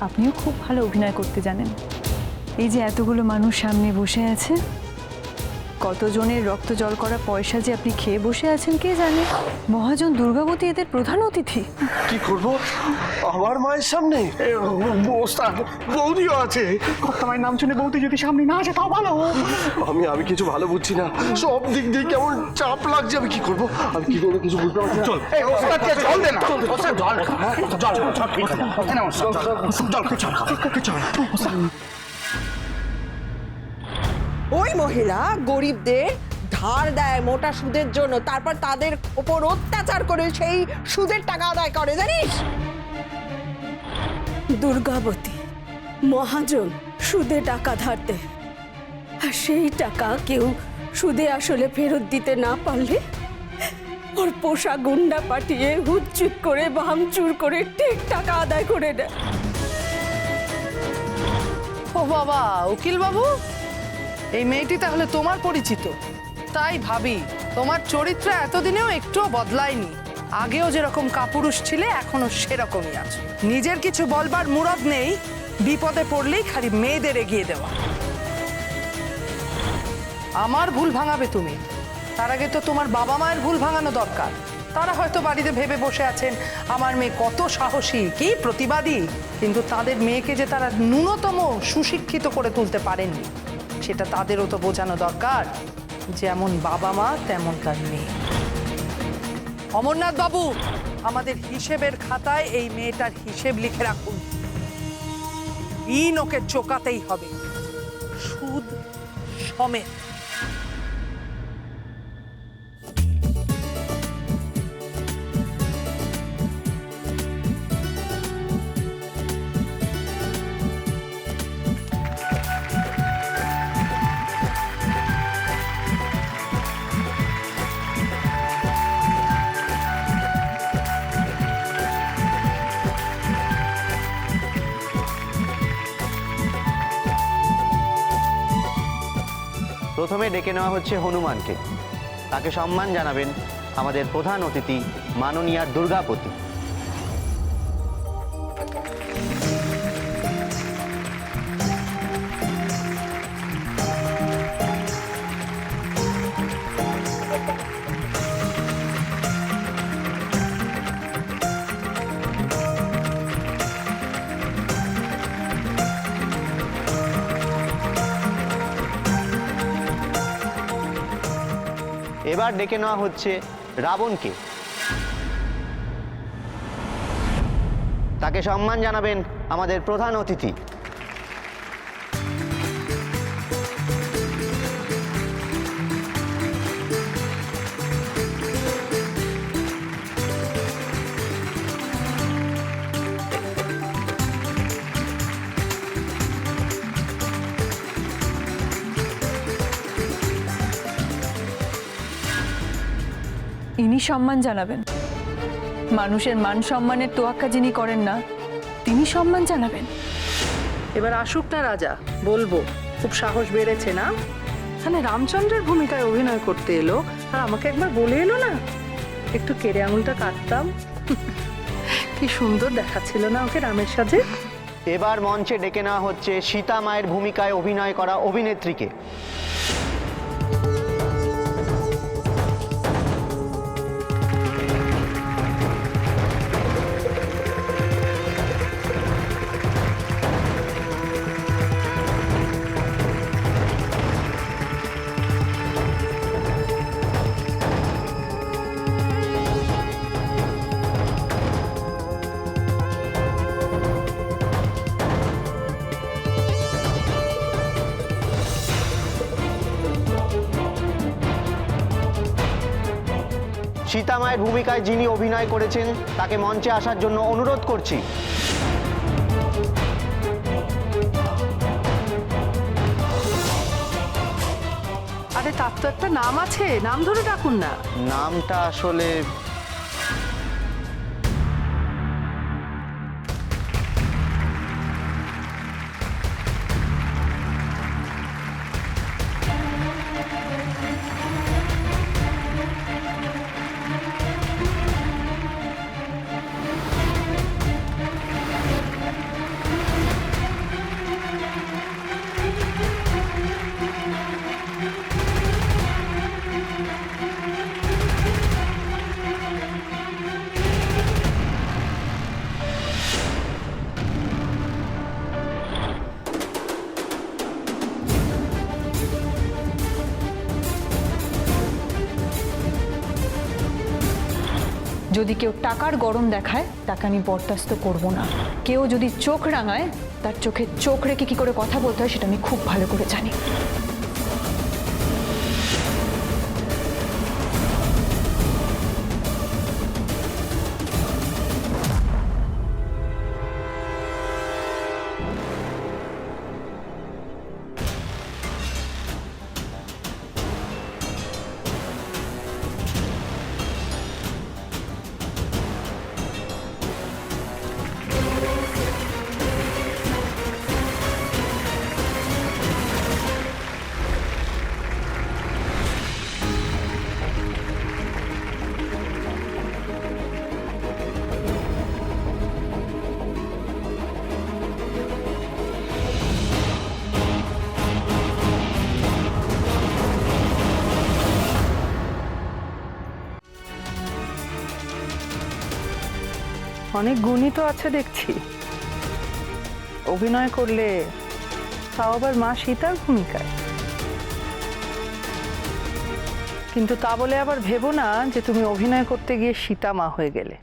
আপনিও খুব ভালো অভিনয় করতে জানেন। এই যে এতগুলো মানুষ সামনে বসে আছে, কতজনের রক্ত জল করা পয়সা যে আপনি খেয়ে বসে আছেন কে জানে। মহাজন দুর্গাবতী এদের প্রধান অতিথি। কি করব আমার মায়ের সামনে? ওস্তাদ, বৌদিও আছে। কর্তামায়ের নাম শুনে বৌদি যদি সামনে না আসে তাও ভালো। আমি কিছু ভালো বুঝছি না, সব দিক দিয়ে কেমন চাপ লাগছে। আমি কি করব, আমি কি করবো কিছু বুঝতে পারছি না। চল, এই ওস্তাদকে জল দে না। ওস্তাদ জল খা, জল এখানে ওস্তাদ জল চল। ওই মহিলা গরিবদের ধার দেয় মোটা সুদের জন্য, তারপর তাদের ওপর অত্যাচার করে সেই সুদের টাকা আদায় করে, জানিস? দুর্গাবতী মহাজন সুদে টাকা ধার দেয়, আর সেই টাকা কেউ সুদে আসলে ফেরত দিতে না পারলে ওর পোষা গুন্ডা পাঠিয়ে হুচ্চুট করে ভাঙচুর করে ঠিক টাকা আদায় করে নেয়। ও বাবা, উকিল বাবু, এই মেয়েটি তাহলে তোমার পরিচিত? তাই ভাবি তোমার চরিত্র এতদিনেও একটুও বদলায়নি। আগেও যেরকম কাপুরুষ ছিলে এখনো সেরকমই আছে। নিজের কিছু বলবার মুরদ নেই, বিপদে পড়লেই খালি মেয়েদের এগিয়ে দেওয়া। আমার ভুল ভাঙাবে তুমি, তার আগে তো তোমার বাবা মায়ের ভুল ভাঙানো দরকার। তারা হয়তো বাড়িতে ভেবে বসে আছেন আমার মেয়ে কত সাহসী, কি প্রতিবাদী, কিন্তু তাদের মেয়েকে যে তারা ন্যূনতম সুশিক্ষিত করে তুলতে পারেননি, সেটা তাদেরও তো বোঝানো দরকার। যেমন বাবা মা তেমন তার মেয়ে। অমরনাথ বাবু, আমাদের হিসেবের খাতায় এই মেয়েটার হিসেব লিখে রাখুন। ওকে চোকাতেই হবে, সুদ সমেত। প্রথমে ডেকে নেওয়া হচ্ছে হনুমানকে। তাকে সম্মান জানাবেন আমাদের প্রধান অতিথি মাননীয়া দুর্গাপতি। এবার ডেকে নেওয়া হচ্ছে রাবণকে। তাকে সম্মান জানাবেন আমাদের প্রধান অতিথি। ইনি সম্মান জানাবেন। মানুষের মান সম্মানের তোয়াক্কা যিনি করেন না, তিনি সম্মান জানাবেন। এবার আসুক না রাজা, বলবো। খুব সাহস বেড়েছে না? এখানে রামচন্দ্রের ভূমিকায় অভিনয় করতে এলো, আর আমাকে একবার বলে এলো না একটু কেড়ে আঙুলটা কাটতাম। কি সুন্দর দেখাচ্ছিল না ওকে রামের সাজে। এবার মঞ্চে ডেকে নেওয়া হচ্ছে সীতা মায়ের ভূমিকায় অভিনয় করা অভিনেত্রীকে। সীতা মায়ের ভূমিকায় যিনি অভিনয় করেছেন তাকে মঞ্চে আসার জন্য অনুরোধ করছি। আরে তার তো একটা নাম আছে, নাম ধরে ডাকুন না। নামটা আসলে যদি কেউ টাকার গরম দেখায় তাকে আমি বরদাস্ত করব না। কেউ যদি চোখ রাঙায় তার চোখে চোখ রেখে কি করে কথা বলতে হয় সেটা আমি খুব ভালো করে জানি। অনেক গুণই তো আছে দেখছি। অভিনয় করলে তাও আবার মা সীতার ভূমিকায়। কিন্তু তা বলে আবার ভেবো না যে তুমি অভিনয় করতে গিয়ে সীতা মা হয়ে গেলে,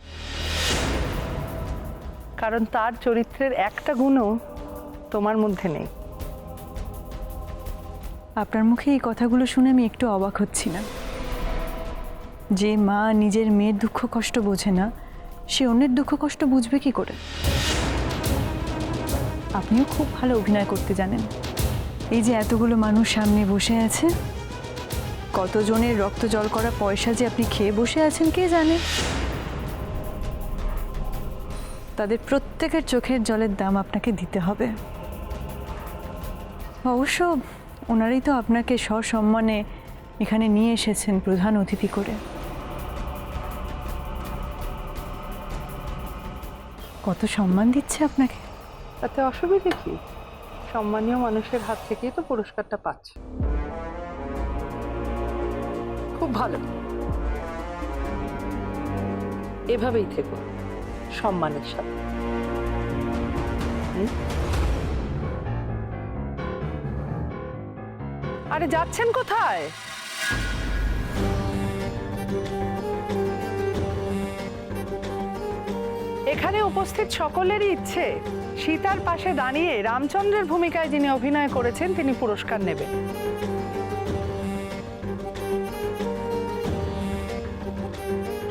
কারণ তার চরিত্রের একটা গুণও তোমার মধ্যে নেই। আপনার মুখে এই কথাগুলো শুনে আমি একটু অবাক হচ্ছি না। যে মা নিজের মেয়ের দুঃখ কষ্ট বোঝে না, সে অন্যের দুঃখ কষ্ট বুঝবে কি করে? আপনিও খুব ভালো অভিনয় করতে জানেন। এই যে এতগুলো মানুষ সামনে বসে আছে, কতজনের রক্ত জল করা পয়সা যে আপনি খেয়ে বসে আছেন কে জানে। তাদের প্রত্যেকের চোখের জলের দাম আপনাকে দিতে হবে। অবশ্য ওনারাই তো আপনাকে সসম্মানে এখানে নিয়ে এসেছেন প্রধান অতিথি করে। কত সম্মান দিচ্ছে আপনাকে। তাতে অসুবিধে কি? সম্মানীয় মানুষের হাত থেকেই তো পুরস্কারটা পাচ্ছে। খুব ভালো, এভাবেই থেকো সম্মানের সাথে। আরে যাচ্ছেন কোথায়? এখানে উপস্থিত সকলেরই ইচ্ছে সীতার পাশে দাঁড়িয়ে রামচন্দ্রের ভূমিকায় যিনি অভিনয় করেছেন তিনি পুরস্কার নেবেন।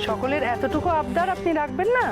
সকলের এতটুকু আবদার আপনি রাখবেন না?